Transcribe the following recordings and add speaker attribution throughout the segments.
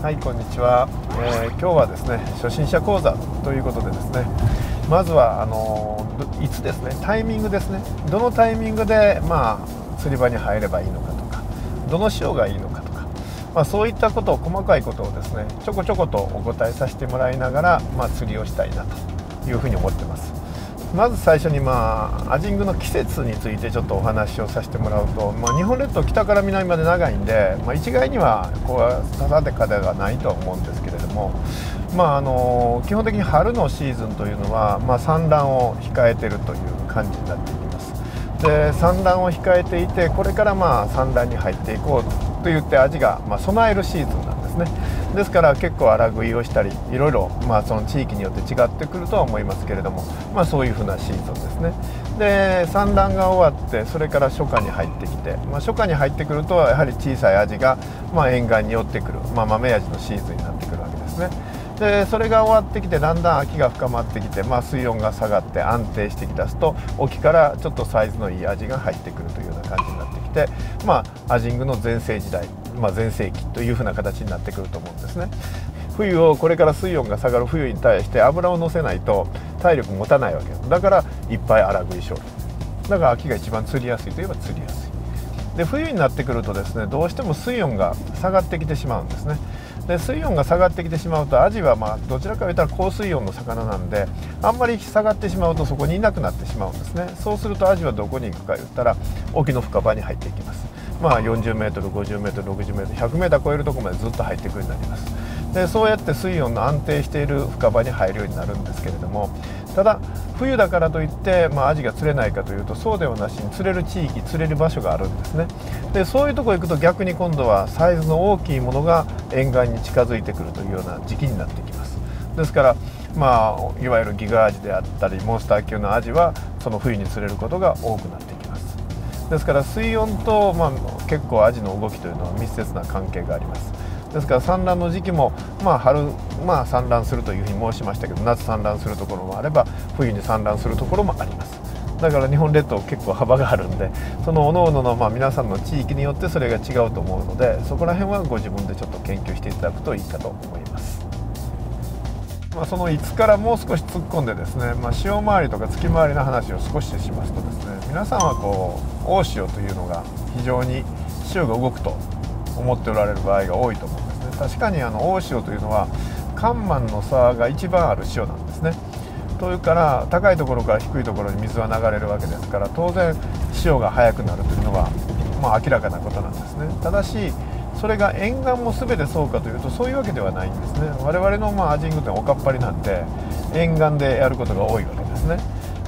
Speaker 1: はい、こんにちは。今日はですね、初心者講座ということでですね、まずはいつですね、タイミングですね、どのタイミングで釣り場に入ればいいのかとか、どの潮がいいのかとか、そういったことを細かいことをですね、ちょこちょことお答えさせてもらいながら、釣りをしたいなというふうに思ってます。まず最初にアジングの季節についてちょっとお話をさせてもらうと、日本列島北から南まで長いんで、一概には定かではないとは思うんですけれども、基本的に春のシーズンというのは、産卵を控えているという感じになっていきます。で、産卵を控えていて、これから産卵に入っていこうといってアジが備えるシーズンなんですね。ですから結構荒食いをしたり、いろいろその地域によって違ってくるとは思いますけれども、そういうふうなシーズンですね。で、産卵が終わって、それから初夏に入ってきて、初夏に入ってくるとやはり小さいアジが沿岸に寄ってくる、豆アジのシーズンになってくるわけですね。で、それが終わってきて、だんだん秋が深まってきて、水温が下がって安定してきだすと、沖からちょっとサイズのいいアジが入ってくるというような感じになってきて、アジングの全盛時代、全盛期というふうな形になってくると思うんですね。冬をこれから水温が下がる冬に対して油を乗せないと体力持たないわけです。だからいっぱい荒食いしょる。だから秋が一番釣りやすいといえば釣りやすい。で、冬になってくるとですね、どうしても水温が下がってきてしまうんですね。で、水温が下がってきてしまうと、アジはどちらかといったら高水温の魚なんで、あんまり下がってしまうとそこにいなくなってしまうんですね。そうするとアジはどこに行くか言ったら沖の深場に入っていきます。40メートル、50メートル、60メートル、100メーター超えるところまでずっと入ってくるようになります。で、そうやって水温の安定している深場に入るようになるんですけれども、ただ冬だからといって、アジが釣れないかというと、そうではなしに釣れる地域、釣れる場所があるんですね。で、そういうところ行くと逆に今度はサイズの大きいものが沿岸に近づいてくるというような時期になってきます。ですからいわゆるギガアジであったりモンスター級のアジはその冬に釣れることが多くなってきます。ですから水温と、結構アジの動きというのは密接な関係があります。ですから産卵の時期も、春、産卵するというふうに申しましたけど、夏産卵するところもあれば冬に産卵するところもあります。だから日本列島結構幅があるんで、その各々の皆さんの地域によってそれが違うと思うので、そこら辺はご自分でちょっと研究していただくといいかと思います。そのいつからもう少し突っ込んでですね、潮回りとか月回りの話を少ししますとですね、皆さんは大潮というのが非常に潮が動くと思っておられる場合が多いと思うんですね。確かに大潮というのは干満の差が一番ある潮なんですね。というから高いところから低いところに水は流れるわけですから、当然潮が速くなるというのは明らかなことなんですね。ただしそれが沿岸も全てそうかというと、そういうわけではないんですね。我々のアジングというのはおかっぱりなんで沿岸でやることが多いわけですね。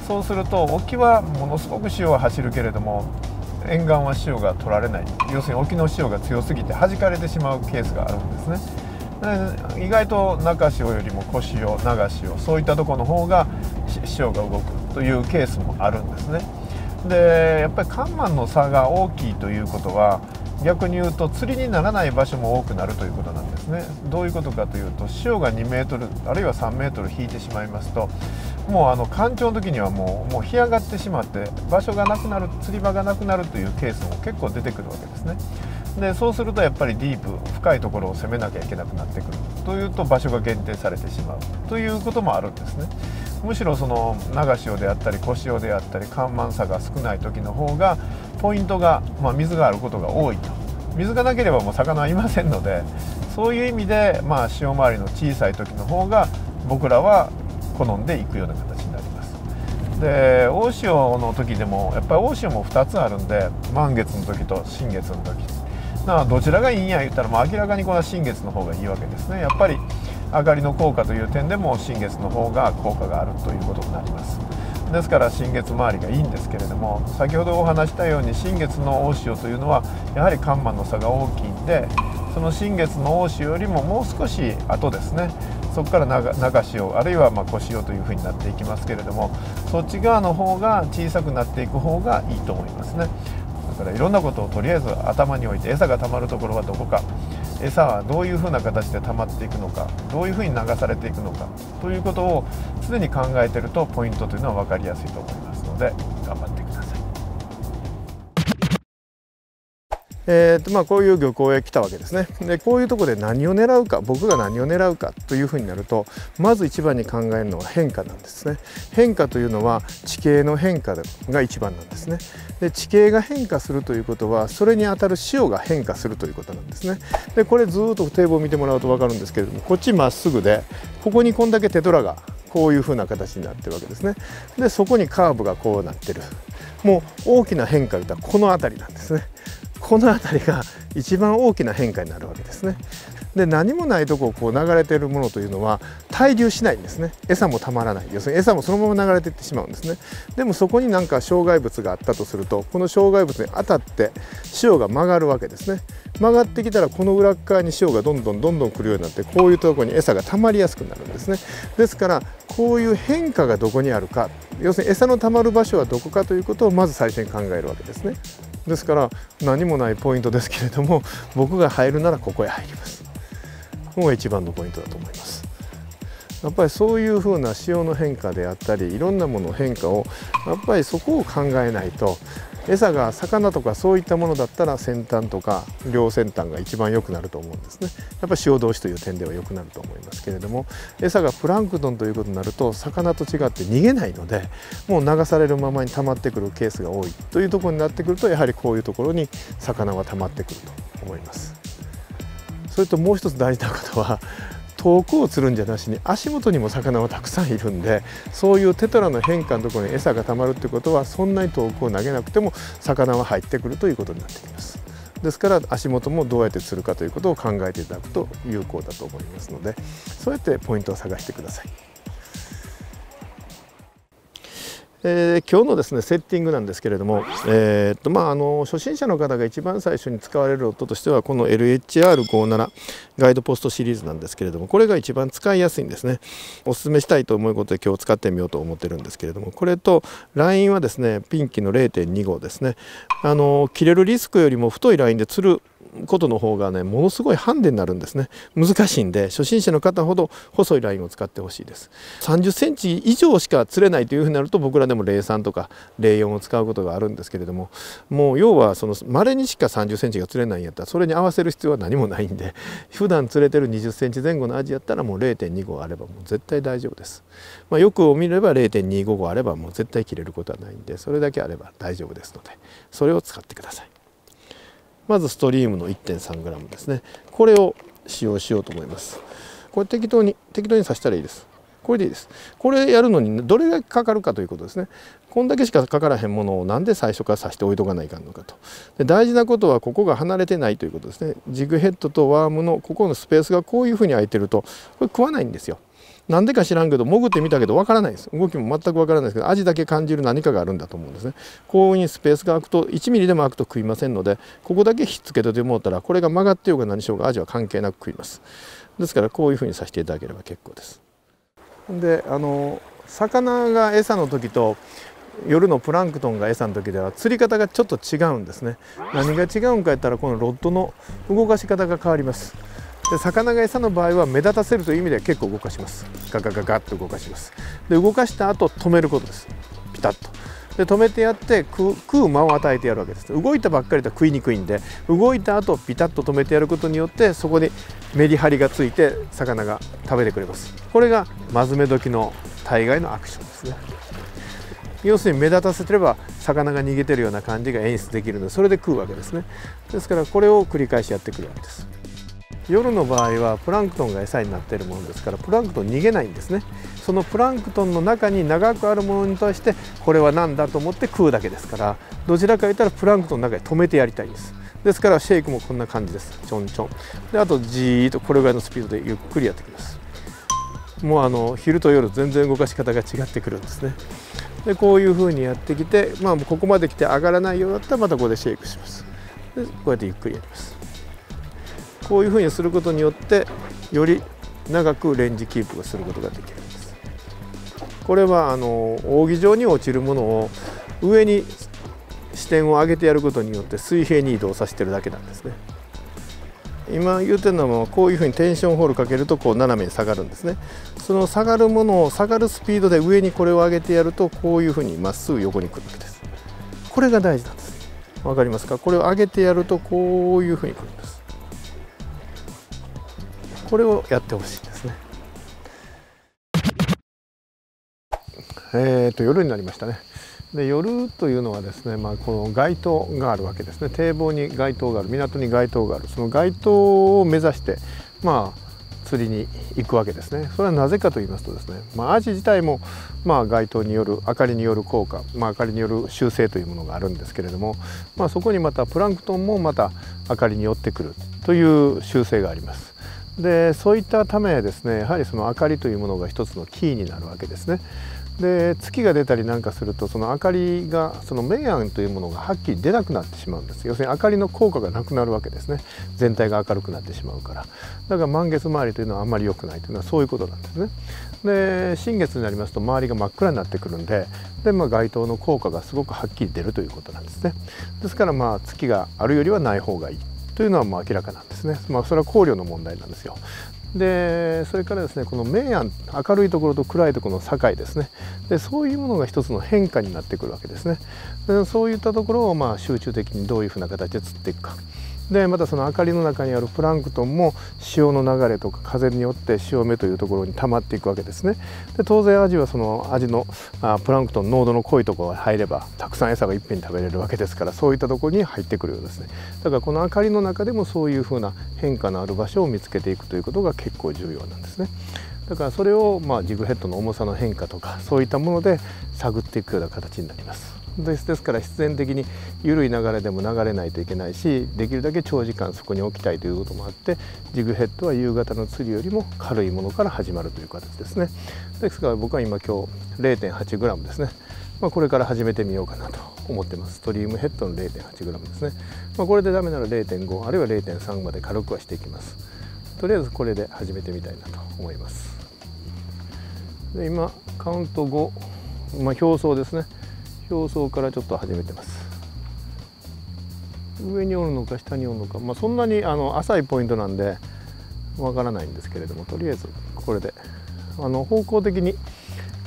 Speaker 1: そうすると沖はものすごく潮は走るけれども、沿岸は潮が取られない、要するに沖の潮が強すぎて弾かれてしまうケースがあるんですね。意外と中潮よりも小潮、長潮、そういったところの方が潮が動くというケースもあるんですね。で、やっぱり干満の差が大きいということは、逆に言うと釣りにならない場所も多くなるということなんですね。どういうことかというと、潮が2メートルあるいは3メートル引いてしまいますと、もう干潮の時にはもう干上がってしまって場所がなくなる、釣り場がなくなるというケースも結構出てくるわけですね。で、そうするとやっぱりディープ、深いところを攻めなきゃいけなくなってくるというと、場所が限定されてしまうということもあるんですね。むしろその長潮であったり小潮であったり干満差が少ない時の方がポイントが、水があることが多いと。水がなければもう魚はいませんので、そういう意味で、潮回りの小さい時の方が僕らは好んでいくような形になります。で、大潮の時でもやっぱり大潮も2つあるんで、満月の時と新月の時、どちらがいいんや言ったら、明らかにこれは新月の方がいいわけですね。やっぱり上がりの効果という点でも新月の方が効果があるということになります。ですから新月回りがいいんですけれども、先ほどお話したように新月の大潮というのはやはり干満の差が大きいんで、その新月の大潮よりももう少し後ですね、そこから中潮あるいは小潮というふうになっていきますけれども、そっち側の方が小さくなっていく方がいいと思いますね。だからいろんなことをとりあえず頭に置いて、餌が溜まるところはどこか、餌はどういうふうな形で溜まっていくのか、どういうふうに流されていくのかということを常に考えていると、ポイントというのは分かりやすいと思いますので、頑張ってください。こういう漁港へ来たわけですね。でこういうところで何を狙うか、僕が何を狙うかというふうになると、まず一番に考えるのは変化なんですね。変化というのは地形の変化が一番なんですね。で地形が変化するということは、それにあたる潮が変化するということなんですね。でこれずっと堤防を見てもらうと分かるんですけれども、こっちまっすぐで、ここにこんだけテトラがこういうふうな形になってるわけですね。でそこにカーブがこうなってる。もう大きな変化というのはこの辺りなんですね。この辺りが一番大きな変化になるわけですね。で何もないとこをこう流れているものというのは滞留しないんですね。餌もたまらない、要するに餌もそのまま流れていってしまうんですね。でもそこに何か障害物があったとすると、この障害物に当たって潮が曲がるわけですね。曲がってきたらこの裏側に潮がどんどん来るようになって、こういうところに餌がたまりやすくなるんですね。ですからこういう変化がどこにあるか、要するに餌のたまる場所はどこかということをまず最初に考えるわけですね。ですから何もないポイントですけれども、僕が入るならここへ入ります。ここが一番のポイントだと思います。やっぱりそういうふうな潮の変化であったり、いろんなものの変化をやっぱりそこを考えないと、餌が魚とかそういったものだったら先端とか両先端が一番良くなると思うんですね。やっぱり潮通しという点では良くなると思いますけれども、餌がプランクトンということになると魚と違って逃げないので、もう流されるままに溜まってくるケースが多いというところになってくると、やはりこういうところに魚は溜まってくると思います。それともう一つ大事なことは、遠くを釣るんじゃなしに足元にも魚はたくさんいるんで、そういうテトラの変化のところに餌がたまるってことは、そんなに遠くを投げなくても魚は入ってくるということになってきます。ですから足元もどうやって釣るかということを考えていただくと有効だと思いますので、そうやってポイントを探してください。今日のですねセッティングなんですけれども、初心者の方が一番最初に使われるロッドとしてはこの LHR57 ガイドポストシリーズなんですけれども、これが一番使いやすいんですね。おすすめしたいと思うことで今日使ってみようと思ってるんですけれども、これとラインはですねピンキの 0.25 ですね。切れるリスクよりも太いラインで釣ることの方がねものすごいハンデになるんですね。難しいんで、初心者の方ほど細いラインを使ってほしいです。30センチ以上しか釣れないというふうになると、僕らでも03とか04を使うことがあるんですけれども、もう要はその稀にしか30センチが釣れないんやったらそれに合わせる必要は何もないんで、普段釣れてる20センチ前後のアジやったらもう 0.25 あればもう絶対大丈夫です。よくを見れば 0.25 あればもう絶対切れることはないんで、それだけあれば大丈夫ですので、それを使ってください。まずストリームの 1.3g ですね。これを使用しようと思います。これ適当に刺したらいいです。これでいいです。これやるのにどれだけかかるかということですね。こんだけしかかからへんものをなんで最初から刺して置いとかないかんのかと。で大事なことはここが離れてないということですね。ジグヘッドとワームのここのスペースがこういうふうに空いてるとこれ食わないんですよ。なんでか知らんけど潜ってみたけどわからないです。動きも全くわからないですけど、味だけ感じる何かがあるんだと思うんですね。こういうスペースが空くと1ミリでも空くと食いませんので、ここだけひっつけててもうたらこれが曲がってようが何しようが味は関係なく食います。ですからこういうふうにさせていただければ結構です。で魚が餌の時と夜のプランクトンが餌の時では釣り方がちょっと違うんですね。何が違うんかやったらこのロッドの動かし方が変わります。で魚が餌の場合は目立たせるという意味では結構動かします。ガガガガッと動かします。で動かした後止めることです。ピタッと。で止めてやって食う間を与えてやるわけです。動いたばっかりと食いにくいんで、動いた後ピタッと止めてやることによってそこにメリハリがついて魚が食べてくれます。これがマズメ時の大概のアクションですね。要するに目立たせてれば魚が逃げてるような感じが演出できるので、それで食うわけですね。ですからこれを繰り返しやってくるわけです。夜の場合はプランクトンが餌になっているものですから、プランクトン逃げないんですね。そのプランクトンの中に長くあるものに対してこれは何だと思って食うだけですから、どちらか言ったらプランクトンの中に止めてやりたいんです。ですからシェイクもこんな感じです。ちょんちょんで、あとじーっとこれぐらいのスピードでゆっくりやってきます。もう昼と夜全然動かし方が違ってくるんですね。でこういうふうにやってきて、ここまで来て上がらないようだったらまたここでシェイクします。でこうやってゆっくりやります。こういうふうにすることによってより長くレンジキープをすることができるんです。これは扇状に落ちるものを上に視点を上げてやることによって水平に移動させてるだけなんですね。今言うてるのはこういうふうにテンションホールかけるとこう斜めに下がるんですね。その下がるものを下がるスピードで上にこれを上げてやるとこういうふうにまっすぐ横に来るわけです。これが大事なんです。分かりますか？これを上げてやるとこういうふうにくるんです。これをやってほしいんですね。夜になりましたね。で夜というのはですね、この街灯があるわけですね。堤防に街灯がある、港に街灯がある、その街灯を目指して釣りに行くわけですね。それはなぜかと言いますとですね、アジ自体も街灯による明かりによる効果、明かりによる習性というものがあるんですけれども、そこにまたプランクトンもまた明かりに寄ってくるという習性があります。でそういったためですね、やはりその明かりというものが一つのキーになるわけですね。で月が出たりなんかすると、その明かりが、その明暗というものがはっきり出なくなってしまうんです。要するに明かりの効果がなくなるわけですね。全体が明るくなってしまうから。だから満月周りというのはあんまり良くないというのはそういうことなんですね。で新月になりますと周りが真っ暗になってくるんで、街灯の効果がすごくはっきり出るということなんですね。ですから月があるよりはない方がいいというのは明らかなんですね。それは考慮の問題なんですよ。でそれからですね、この明暗、明るいところと暗いところの境ですね。でそういうものが一つの変化になってくるわけですね。でそういったところを集中的にどういうふうな形で釣っていくか。でまたその明かりの中にあるプランクトンも潮の流れとか風によって潮目というところに溜まっていくわけですね。で当然アジはそのアジのプランクトン濃度の濃いところが入ればたくさん餌がいっぺんに食べれるわけですから、そういったところに入ってくるようですね。だからこの明かりの中でもそういうふうな変化のある場所を見つけていくということが結構重要なんですね。だからそれをジグヘッドの重さの変化とかそういったもので探っていくような形になります。ですから必然的に緩い流れでも流れないといけないし、できるだけ長時間そこに置きたいということもあって、ジグヘッドは夕方の釣りよりも軽いものから始まるという形ですね。ですから僕は今日 0.8g ですね、これから始めてみようかなと思ってます。ストリームヘッドの 0.8g ですね。これでダメなら 0.5 あるいは 0.3 まで軽くはしていきます。とりあえずこれで始めてみたいなと思います。で今カウント5、表層ですね。表層からちょっと始めてます。上におるのか下におるのか、そんなに浅いポイントなんでわからないんですけれども、とりあえずこれで方向的に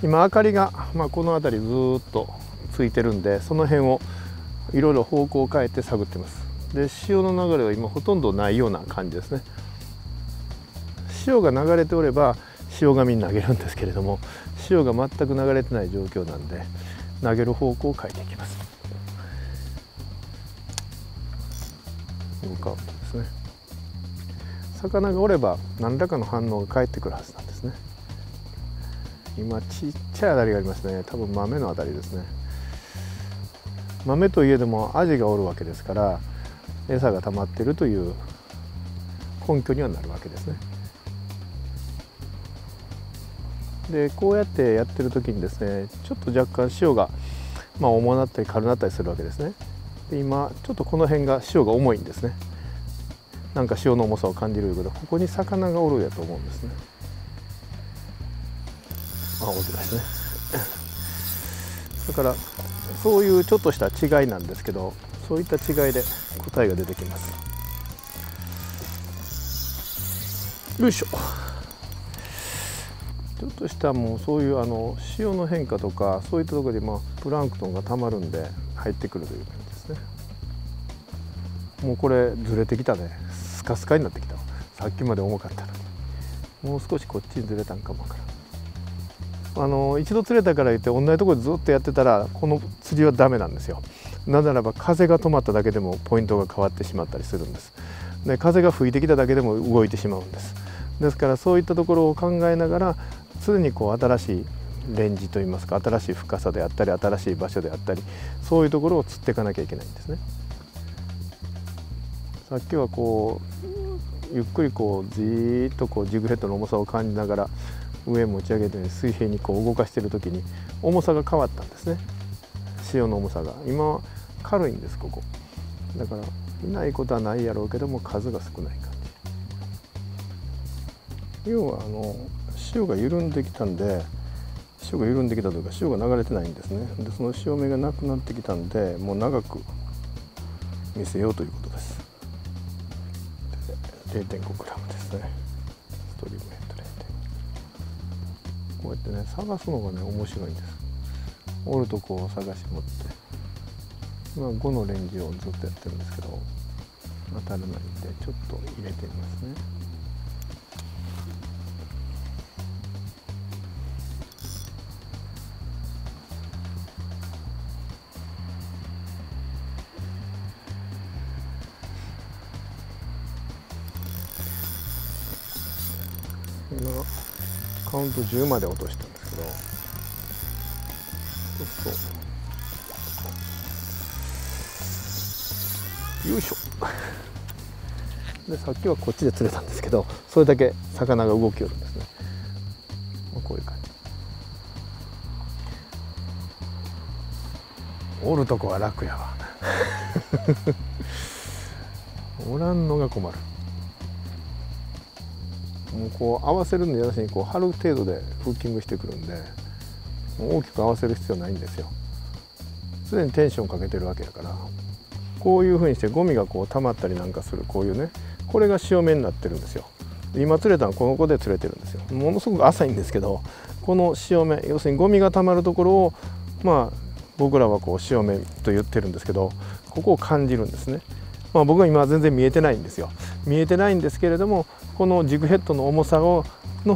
Speaker 1: 今明かりが、この辺りずっとついてるんで、その辺をいろいろ方向を変えて探ってます。で潮の流れは今ほとんどないような感じですね。潮が流れておれば潮紙に投げるんですけれども、潮が全く流れてない状況なんで投げる方向を変えていきます。向かうですね。魚がおれば何らかの反応が返ってくるはずなんですね。今ちっちゃいあたりがありますね。多分豆のあたりですね。豆といえどもアジがおるわけですから、餌が溜まっているという根拠にはなるわけですね。でこうやってやってる時にですね、ちょっと若干潮が重なったり軽なったりするわけですね。で今ちょっとこの辺が潮が重いんですね。なんか潮の重さを感じるけど、ここに魚がおるやと思うんですね。おるですね。だからそういうちょっとした違いなんですけど、そういった違いで答えが出てきます。よいしょ。ちょっとしたもうそういう潮の変化とかそういったところでプランクトンがたまるんで入ってくるという感じですね。もうこれずれてきたね。スカスカになってきた。さっきまで重かったのにもう少しこっちにずれたんかもわからん。一度釣れたから言って同じところでずっとやってたらこの釣りはダメなんですよ。なぜならば風が止まっただけでもポイントが変わってしまったりするんです。で風が吹いてきただけでも動いてしまうんです。ですからそういったところを考えながら常に新しいレンジといいますか、新しい深さであったり新しい場所であったり、そういうところを釣っていかなきゃいけないんですね。さっきはゆっくりじーっとジグヘッドの重さを感じながら上へ持ち上げて水平に動かしている時に重さが変わったんですね。潮の重さが今軽いんです。ここだからいないことはないやろうけども数が少ない感じ。要は潮が緩んできたんで、潮が緩んできたというか潮が流れてないんですね。でその潮目がなくなってきたんで、もう長く見せようということです。0.5g ですね。ストリームヘッド 0.5。こうやってね探すのがね面白いんです。おるとこを探し持ってまあ、5のレンジをずっとやってるんですけど当たらないんでちょっと入れてみますね。今カウント10まで落としたんですけど、そうそうよいしょでさっきはこっちで釣れたんですけど、それだけ魚が動きよるんですね。こういう感じ。おるとこは楽やわおらんのが困る。もうこう合わせるんでやらしにこう張る程度でフッキングしてくるんで、もう大きく合わせる必要ないんですよ。すでにテンションかけてるわけだから、こういうふうにしてゴミがこう溜まったりなんかする、こういうね、これが潮目になってるんですよ。今釣れたのはこの子で釣れてるんですよ。ものすごく浅いんですけど、この潮目、要するにゴミが溜まるところをまあ僕らはこう潮目と言ってるんですけど、ここを感じるんですね。まあ、僕は今全然見えてないんですよ。見えてないんですけれども、このジグヘッドの重さの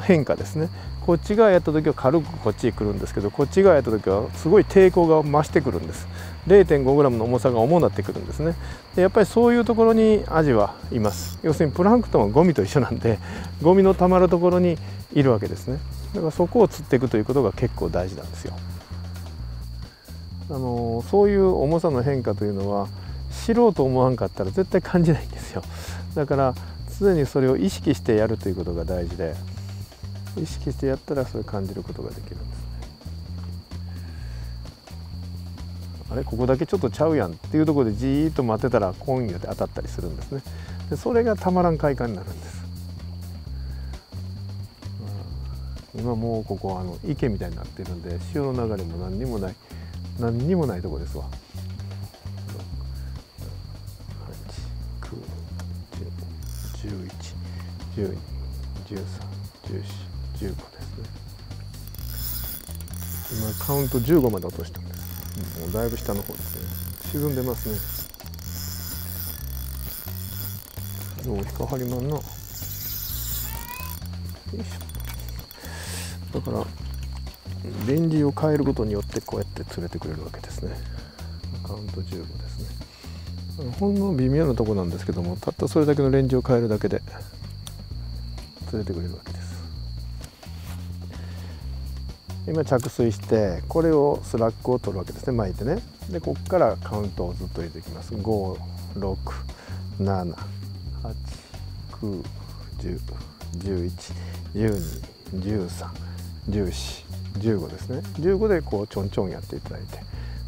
Speaker 1: 変化ですね。こっち側やった時は軽くこっちに来るんですけど、こっち側やった時はすごい抵抗が増してくるんです。 0.5g の重さが重くなってくるんですね。でやっぱりそういうところにアジはいます。要するにプランクトンはゴミと一緒なんで、ゴミのたまるところにいるわけですね。だからそこを釣っていくということが結構大事なんですよ。そういう重さの変化というのは知ろうと思わんかったら絶対感じないんですよ。だから常にそれを意識してやるということが大事で、意識してやったらそれ感じることができるんですね。あれここだけちょっとちゃうやんっていうところでじーっと待ってたらコンギで当たったりするんですね。でそれがたまらん快感になるんです。今もうここ池みたいになってるんで、潮の流れも何にもないところですわ。11、12、13、14、15ですね。今カウント15まで落としたんです。もうだいぶ下の方ですね。沈んでますね。もう引かはりまんな。よいしょ。だからレンジを変えることによってこうやって釣れてくれるわけですね。カウント15ですね。ほんの微妙なところなんですけども、たったそれだけのレンジを変えるだけで釣れてくれるわけです。今着水して、これをスラックを取るわけですね、巻いてね。でここからカウントをずっと入れていきます。5、6、7、8、9、10、11、12、13、14、15ですね。15でこうちょんちょんやっていただいて、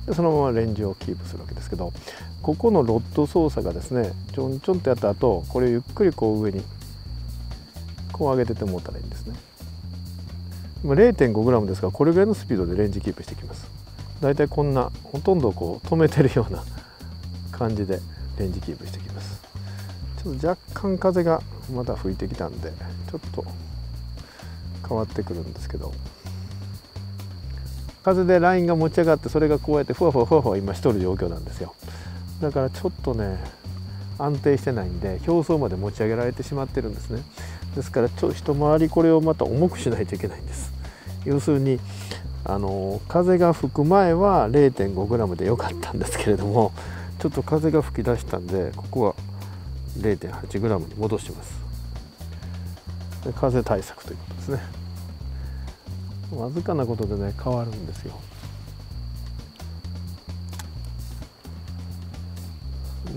Speaker 1: でそのままレンジをキープするわけですけど、ここのロッド操作がですね、ちょんちょんってやった後、これをゆっくりこう上にこう上げててもらったらいいんですね。0.5g ですから、これぐらいのスピードでレンジキープしていきます。だいたいこんなほとんどこう止めてるような感じでレンジキープしていきます。ちょっと若干風がまた吹いてきたんでちょっと変わってくるんですけど、風でラインが持ち上がって、それがこうやってふわふわふわふわ今しとる状況なんですよ。だからちょっとね安定してないんで、表層まで持ち上げられてしまってるんですね。ですから一回りこれをまた重くしないといけないんです。要するに風が吹く前は 0.5g で良かったんですけれども、ちょっと風が吹き出したんで、ここは 0.8g に戻してます。で風対策ということですね。わずかなことでね変わるんですよ。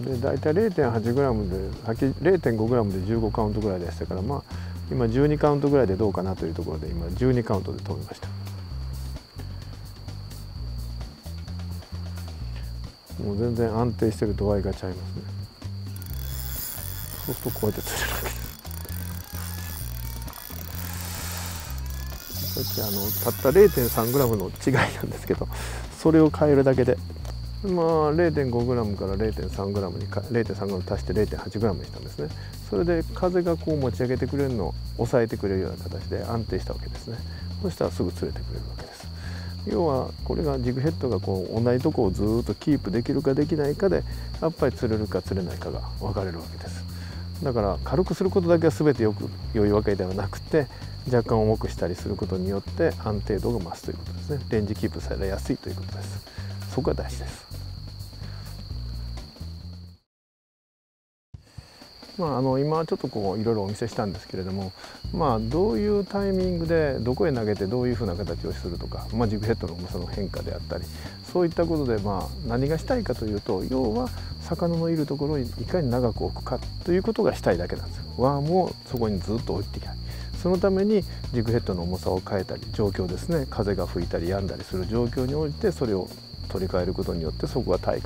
Speaker 1: で大体 0.8g でさっき 0.5g で15カウントぐらいでしたから、まあ今12カウントぐらいでどうかなというところで、今12カウントで止めました。もう全然安定してる度合いがちゃいますね。そうするとこうやって釣れるわけです。さっきたった 0.3g の違いなんですけど、それを変えるだけで、まあ 0.5g から 0.3g に 0.3g 足して 0.8g にしたんですね。それで風がこう持ち上げてくれるのを抑えてくれるような形で安定したわけですね。そしたらすぐ釣れてくれるわけです。要はこれがジグヘッドがこう同じとこをずっとキープできるかできないかでやっぱり釣れるか釣れないかが分かれるわけです。だから軽くすることだけは全て良いわけではなくて、若干重くしたりすることによって安定度が増すということですね。レンジキープされやすいということです。そこが大事です。今ちょっとこういろいろお見せしたんですけれども、どういうタイミングでどこへ投げてどういうふうな形をするとか、ジグヘッドの重さの変化であったり、そういったことで何がしたいかというと、要は魚のいるところにいかに長く置くかということがしたいだけなんですよ。ワームをそこにずっと置いていきたい。そのためにジグヘッドの重さを変えたり、状況ですね、風が吹いたり止んだりする状況に応じてそれを取り替えることによってそこが対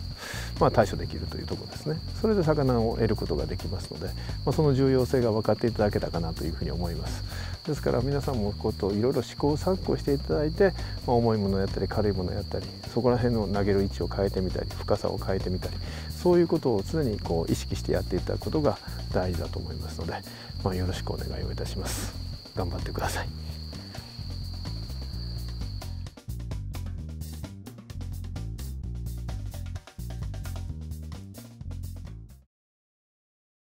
Speaker 1: 処できるというところですね。それで魚を得ることができますので、その重要性が分かっていただけたかなというふうに思います。ですから皆さんもこといろいろ試行錯誤していただいて、重いものをやったり軽いものをやったり、そこら辺の投げる位置を変えてみたり深さを変えてみたり、そういうことを常にこう意識してやっていただくことが大事だと思いますので、よろしくお願いをいたします。頑張ってください。